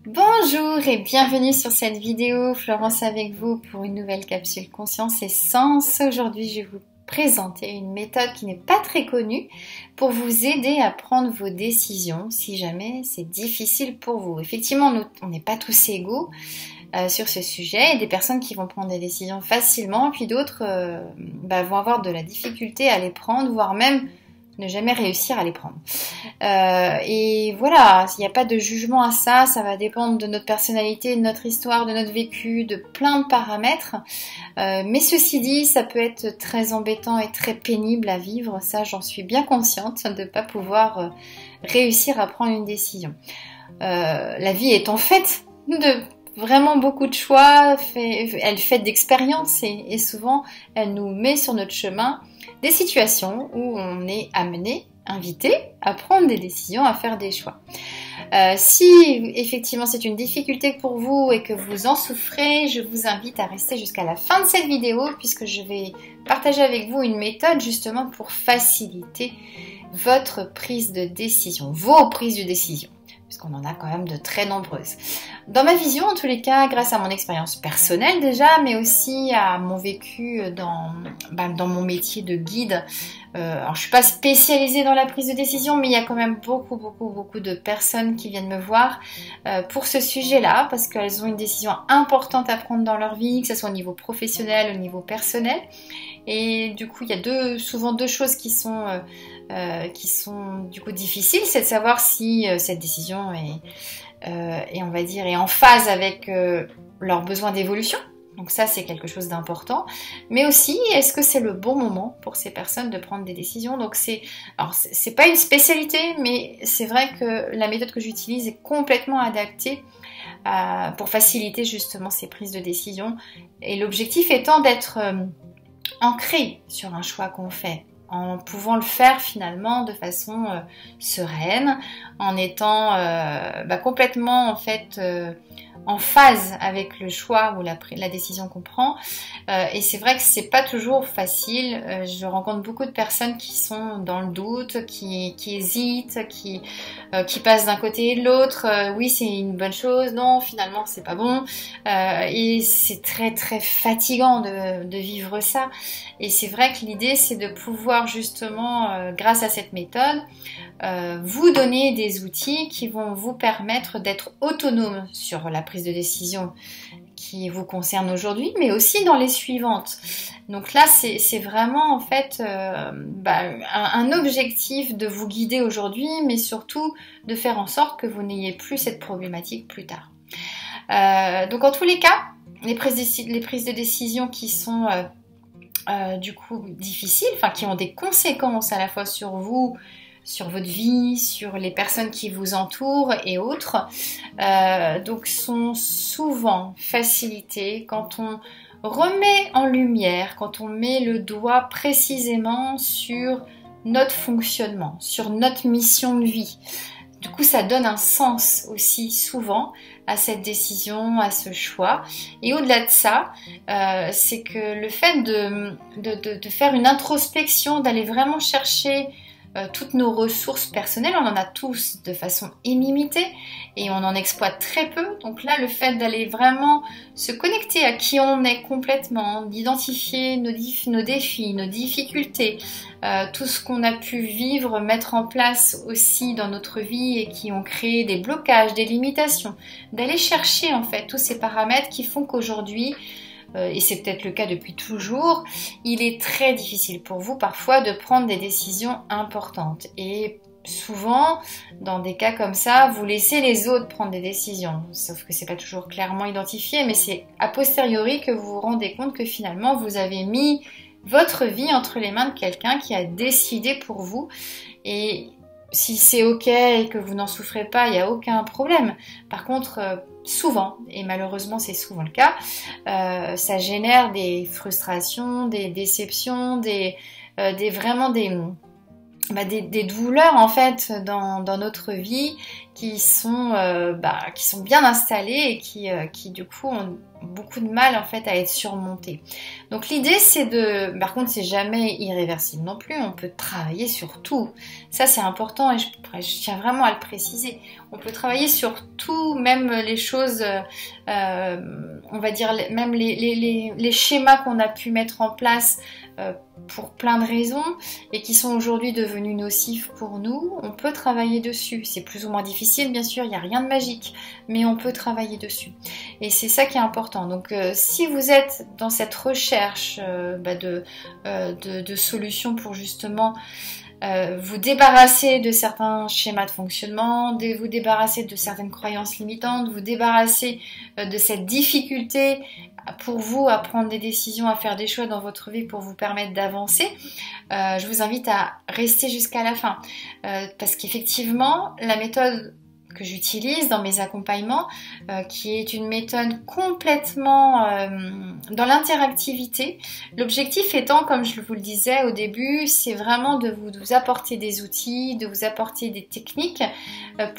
Bonjour et bienvenue sur cette vidéo. Florence avec vous pour une nouvelle capsule Conscience et Sens. Aujourd'hui, je vais vous présenter une méthode qui n'est pas très connue pour vous aider à prendre vos décisions si jamais c'est difficile pour vous. Effectivement, on n'est pas tous égaux sur ce sujet. Il y a des personnes qui vont prendre des décisions facilement, puis d'autres vont avoir de la difficulté à les prendre, voire même ne jamais réussir à les prendre. Et voilà, il n'y a pas de jugement à ça, ça va dépendre de notre personnalité, de notre histoire, de notre vécu, de plein de paramètres. Mais ceci dit, ça peut être très embêtant et très pénible à vivre, ça j'en suis bien consciente, de ne pas pouvoir réussir à prendre une décision. La vie est en fait de vraiment beaucoup de choix, elle fait d'expériences et souvent elle nous met sur notre chemin des situations où on est amené, invité à prendre des décisions, à faire des choix. Si effectivement c'est une difficulté pour vous et que vous en souffrez, je vous invite à rester jusqu'à la fin de cette vidéo puisque je vais partager avec vous une méthode justement pour faciliter votre prise de décision, vos prises de décision, puisqu'on en a quand même de très nombreuses. Dans ma vision, en tous les cas, grâce à mon expérience personnelle déjà, mais aussi à mon vécu dans mon métier de guide. Alors, je suis pas spécialisée dans la prise de décision, mais il y a quand même beaucoup de personnes qui viennent me voir pour ce sujet-là, parce qu'elles ont une décision importante à prendre dans leur vie, que ce soit au niveau professionnel, au niveau personnel. Et du coup, il y a souvent deux choses qui sont du coup difficiles, c'est de savoir si cette décision on va dire, est en phase avec leurs besoins d'évolution. Donc ça, c'est quelque chose d'important. Mais aussi, est-ce que c'est le bon moment pour ces personnes de prendre des décisions? Donc c'est pas une spécialité, mais c'est vrai que la méthode que j'utilise est complètement adaptée pour faciliter justement ces prises de décision. Et l'objectif étant d'être ancré sur un choix qu'on fait, en pouvant le faire finalement de façon sereine, en étant complètement en fait en phase avec le choix ou la décision qu'on prend. Et c'est vrai que c'est pas toujours facile. Je rencontre beaucoup de personnes qui sont dans le doute, qui hésitent, qui passent d'un côté et de l'autre. Oui, c'est une bonne chose. Non, finalement, c'est pas bon. Et c'est très fatigant de vivre ça. Et c'est vrai que l'idée, c'est de pouvoir justement, grâce à cette méthode, vous donner des outils qui vont vous permettre d'être autonome sur la prise de décision qui vous concerne aujourd'hui, mais aussi dans les suivantes. Donc là, c'est vraiment en fait un objectif de vous guider aujourd'hui, mais surtout de faire en sorte que vous n'ayez plus cette problématique plus tard. Donc en tous les cas, les prises de décision qui sont du coup difficiles, enfin qui ont des conséquences à la fois sur vous, sur votre vie, sur les personnes qui vous entourent et autres, donc sont souvent facilitées quand on remet en lumière, quand on met le doigt précisément sur notre fonctionnement, sur notre mission de vie. Du coup, ça donne un sens aussi souvent à cette décision, à ce choix. Et au-delà de ça, c'est que le fait de faire une introspection, d'aller vraiment chercher toutes nos ressources personnelles, on en a tous de façon illimitée et on en exploite très peu. Donc là, le fait d'aller vraiment se connecter à qui on est complètement, d'identifier nos défis, nos difficultés, tout ce qu'on a pu vivre, mettre en place aussi dans notre vie et qui ont créé des blocages, des limitations, d'aller chercher en fait tous ces paramètres qui font qu'aujourd'hui, et c'est peut-être le cas depuis toujours, il est très difficile pour vous parfois de prendre des décisions importantes. Et souvent, dans des cas comme ça, vous laissez les autres prendre des décisions. Sauf que c'est pas toujours clairement identifié, mais c'est a posteriori que vous vous rendez compte que finalement, vous avez mis votre vie entre les mains de quelqu'un qui a décidé pour vous. Et si c'est ok et que vous n'en souffrez pas, il n'y a aucun problème. Par contre, souvent, et malheureusement c'est souvent le cas, ça génère des frustrations, des déceptions, vraiment des douleurs en fait dans notre vie qui sont bien installés et qui du coup ont beaucoup de mal en fait à être surmontés. Donc l'idée c'est par contre c'est jamais irréversible non plus, on peut travailler sur tout. Ça c'est important et je tiens vraiment à le préciser. On peut travailler sur tout, même les choses, on va dire même les schémas qu'on a pu mettre en place pour plein de raisons et qui sont aujourd'hui devenus nocifs pour nous, on peut travailler dessus. C'est plus ou moins difficile, bien sûr, il n'y a rien de magique, mais on peut travailler dessus. Et c'est ça qui est important. Donc si vous êtes dans cette recherche de solutions pour justement vous débarrasser de certains schémas de fonctionnement, vous débarrasser de certaines croyances limitantes, vous débarrasser de cette difficulté pour vous à prendre des décisions, à faire des choix dans votre vie pour vous permettre d'avancer, je vous invite à rester jusqu'à la fin. Parce qu'effectivement, la méthode que j'utilise dans mes accompagnements, qui est une méthode complètement dans l'interactivité. L'objectif étant, comme je vous le disais au début, c'est vraiment de vous apporter des outils, de vous apporter des techniques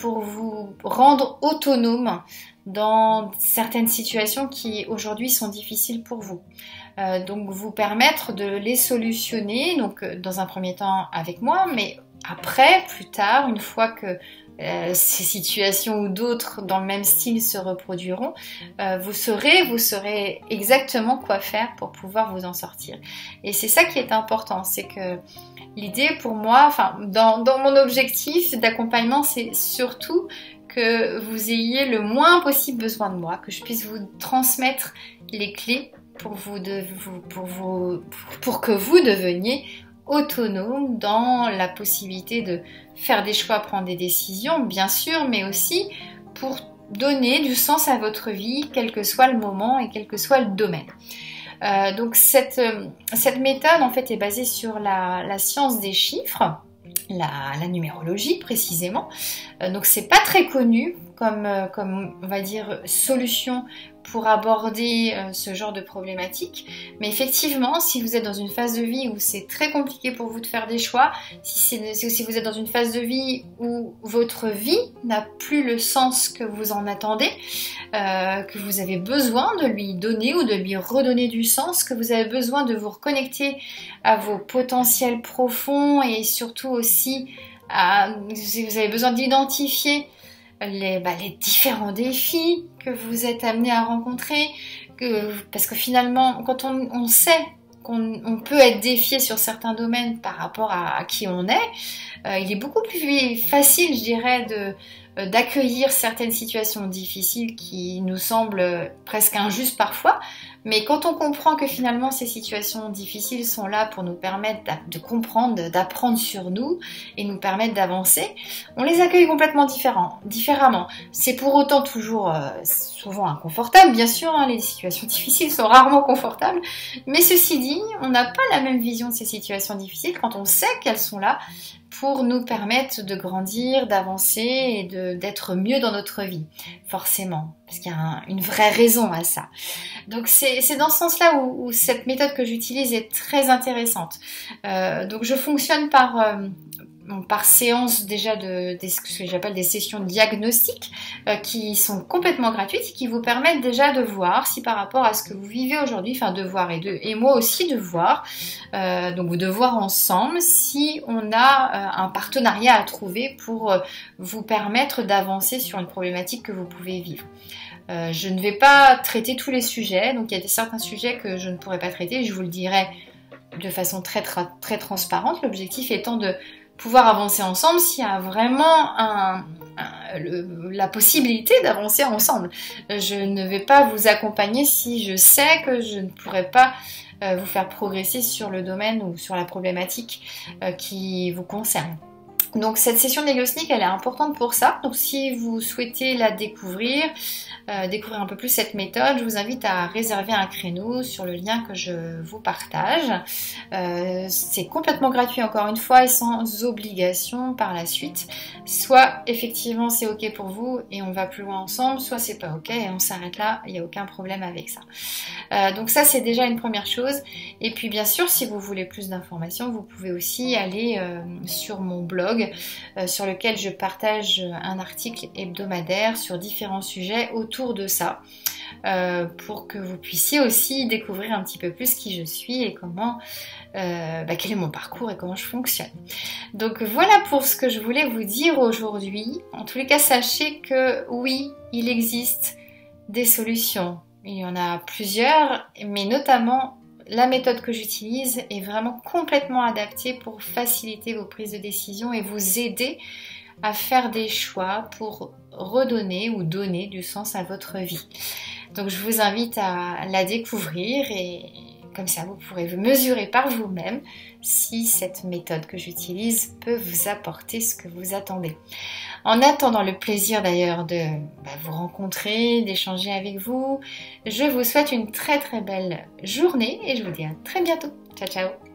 pour vous rendre autonome dans certaines situations qui aujourd'hui sont difficiles pour vous. Donc vous permettre de les solutionner, donc dans un premier temps avec moi, mais après, plus tard, une fois que ces situations ou d'autres dans le même style se reproduiront, vous saurez exactement quoi faire pour pouvoir vous en sortir. Et c'est ça qui est important, c'est que l'idée pour moi, enfin dans mon objectif d'accompagnement, c'est surtout que vous ayez le moins possible besoin de moi, que je puisse vous transmettre les clés pour que vous deveniez autonome dans la possibilité de faire des choix, prendre des décisions, bien sûr, mais aussi pour donner du sens à votre vie, quel que soit le moment et quel que soit le domaine. Donc cette méthode en fait est basée sur la science des chiffres, la numérologie précisément. Donc c'est pas très connu comme on va dire solution pour aborder ce genre de problématique, mais effectivement si vous êtes dans une phase de vie où c'est très compliqué pour vous de faire des choix, si vous êtes dans une phase de vie où votre vie n'a plus le sens que vous en attendez, que vous avez besoin de lui donner ou de lui redonner du sens, que vous avez besoin de vous reconnecter à vos potentiels profonds et surtout aussi si vous avez besoin d'identifier les différents défis que vous êtes amenés à rencontrer, parce que finalement, quand on sait qu'on peut être défié sur certains domaines par rapport à qui on est, il est beaucoup plus facile, je dirais, d'accueillir certaines situations difficiles qui nous semblent presque injustes parfois, mais quand on comprend que finalement ces situations difficiles sont là pour nous permettre de comprendre, d'apprendre sur nous et nous permettre d'avancer, on les accueille complètement différemment. C'est pour autant toujours souvent inconfortable, bien sûr, hein, les situations difficiles sont rarement confortables, mais ceci dit, on n'a pas la même vision de ces situations difficiles quand on sait qu'elles sont là pour nous permettre de grandir, d'avancer et d'être mieux dans notre vie, forcément, parce qu'il y a une vraie raison à ça. Donc c'est dans ce sens-là où cette méthode que j'utilise est très intéressante. Donc je fonctionne par séance déjà ce que j'appelle des sessions diagnostiques qui sont complètement gratuites et qui vous permettent déjà de voir si par rapport à ce que vous vivez aujourd'hui, enfin de voir et moi aussi de voir, donc de voir ensemble si on a un partenariat à trouver pour vous permettre d'avancer sur une problématique que vous pouvez vivre. Je ne vais pas traiter tous les sujets, donc il y a certains sujets que je ne pourrai pas traiter, je vous le dirai de façon très transparente, l'objectif étant de pouvoir avancer ensemble s'il y a vraiment la possibilité d'avancer ensemble. Je ne vais pas vous accompagner si je sais que je ne pourrai pas vous faire progresser sur le domaine ou sur la problématique qui vous concerne. Donc cette session diagnostique, elle est importante pour ça. Donc si vous souhaitez la découvrir un peu plus cette méthode, je vous invite à réserver un créneau sur le lien que je vous partage. C'est complètement gratuit encore une fois et sans obligation par la suite. Soit effectivement c'est ok pour vous et on va plus loin ensemble, soit c'est pas ok et on s'arrête là, il n'y a aucun problème avec ça. Donc ça c'est déjà une première chose. Et puis bien sûr si vous voulez plus d'informations, vous pouvez aussi aller sur mon blog blog sur lequel je partage un article hebdomadaire sur différents sujets autour de ça. Pour que vous puissiez aussi découvrir un petit peu plus qui je suis et comment, quel est mon parcours et comment je fonctionne. Donc voilà pour ce que je voulais vous dire aujourd'hui. En tous les cas, sachez que oui, il existe des solutions. Il y en a plusieurs, mais notamment la méthode que j'utilise est vraiment complètement adaptée pour faciliter vos prises de décision et vous aider à faire des choix pour redonner ou donner du sens à votre vie. Donc je vous invite à la découvrir et comme ça vous pourrez mesurer par vous-même si cette méthode que j'utilise peut vous apporter ce que vous attendez. En attendant le plaisir d'ailleurs de vous rencontrer, d'échanger avec vous, je vous souhaite une très très belle journée et je vous dis à très bientôt. Ciao ciao.